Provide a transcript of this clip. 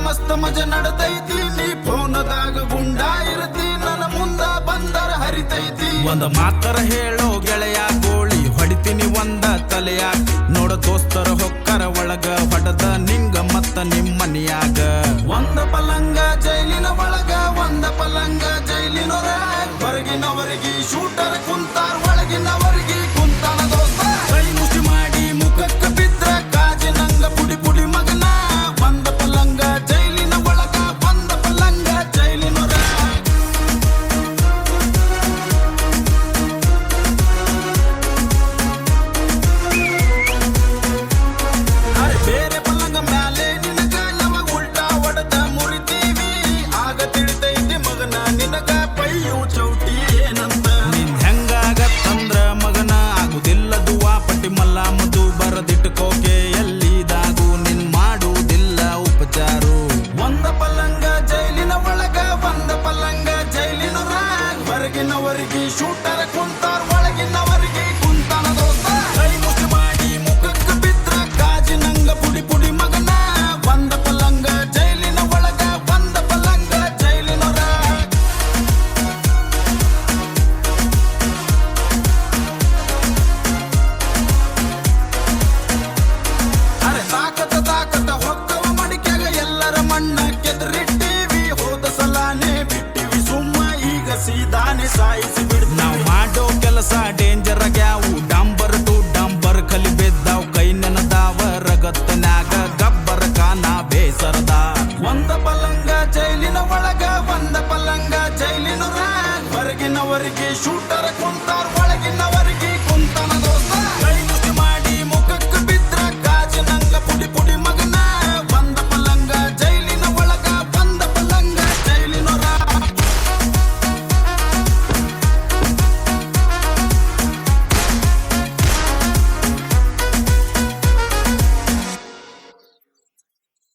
ಮಸ್ತ್ ಮಜ ನಡತೈತಿ ನೀ ಫೋನದಾಗ ಗುಂಡ ಇರ್ತಿ ನನ್ನ ಮುಂದ ಬಂದರ ಹರಿತೈತಿ ಒಂದ ಮಾತರ ಹೇಳೋ ಗೆಳೆಯ ಗೋಳಿ ಹೊಡಿತೀನಿ ಒಂದ ತಲೆಯ ನೋಡ ದೋಸ್ತರ ಹೊಕ್ಕರ ಒಳಗ ಹೊಡೆದ ನಿಂಗ ಮತ್ತ ನಿಮ್ಮನಿಯಾಗ ಒಂದ ಪಲಂಗ ಜೈಲಿನ ಒಳಗ ಒಂದ ಪಲಂಗ ಜೈಲಿನೊರ ಹೊರಗಿನವರಿಗೆ ಶೂಟರ್ ಕುಂತಾರ ಒಳಗಿನವರಿಗೆ ಕುಂತಾನ ದೋಸ್ತ ಕೈ ಮುಷ್ಟಿ ಮಾಡಿ ಮುಖಕ್ಕ ಬಿದ್ರ ಕಾಜಿನಂಗ ಪುಡಿ ಪುಡಿ ಮಗನ ಒಂದ ಪಲಂಗ ಜೈಲಿನ ಒಳಗ ಒಂದ ಪಲಂಗ ಜೈಲಿನೊರ ಅರೆ ಬೇರೆ ಪಲಂಗ ಮ್ಯಾಲೆ ನಿನಗ ನಮಗ ಉಲ್ಟಾ ಹೊಡೆದ ಮುರಿತೀವಿ ಆಗ ತಿಳಿತೈತಿ ಮಗನ ನಿನಗ ಪೈಯು ಚೌಟಿ ಏನಂತ ನಿನ್ ಹೆಂಗಾಗತ್ತಂದ್ರ ಮಗನ ಆಗುದಿಲ್ಲದು ವಾಪಟಿ ಮಲ್ಲ ಮದು ಬರದಿಟ್ಕೋಕೆ ಎಲ್ಲಿದಾಗೂ ನಿನ್ ಮಾಡುವುದಿಲ್ಲ ಉಪಚಾರು ಒಂದ ಪಲಂಗ ಜೈಲಿನ ಒಳಗ ಒಂದ ಪಲಂಗ ಜೈಲಿನೊರ ಹೊರಗಿನವರಿಗೆ ಶೂಟರ್ ಕುಂತಾರ ಒಳಗಿನವರಿಗೆ ಕುಂತಾನ ದೋಸ್ತ ಕೈ ಮುಷ್ಟಿ ಮಾಡಿ ಮುಖಕ್ಕ ಬಿದ್ರ ಕಾಜಿನಂಗ ಪುಡಿ ಪುಡಿ ಮಗನ ಒಂದ ಪಲಂಗ ಜೈಲಿನ ಒಳಗ ಒಂದ ಪಲಂಗ ಜೈಲಿನೊರ ಅರೆ ತಾಕತ ಹೊಕ್ಕವ ಮಡಿಕೆಗ ಎಲ್ಲರ ಮಣ್ಣ ಕೆದರಿಟ್ಟಿವಿ ಹೋದ ಸಲಾನೆ ಬಿಟ್ಟಿವಿ ಸುಮ್ಮ ಈಗ ಸೀದಾನೆ ಸಾಯಿಸಿ ಬಿಡ್ತೀವಿ ನಾವ್ ಮಾಡೋ ಕೆಲಸ ಡೇಂಜರ್ ಆಗ್ಯಾವು ಡಾಂಬರ್ ಟು ಡಾಂಬರ್ ಕಲಿ ಬಿದ್ದಾವ್ ಕೈ ನೆನದಾವ ರಗತ್ತನ್ಯಾಗ ಗಬ್ಬರ ಕಾನ ಬೇಸರದ ಒಂದ ಪಲಂಗ ಜೈಲಿನ ಒಳಗ ಒಂದ ಪಲಂಗ ಜೈಲಿನೊರ ಹೊರಗಿನವರಿಗೆ ಶೂಟರ್ ಕುಂತ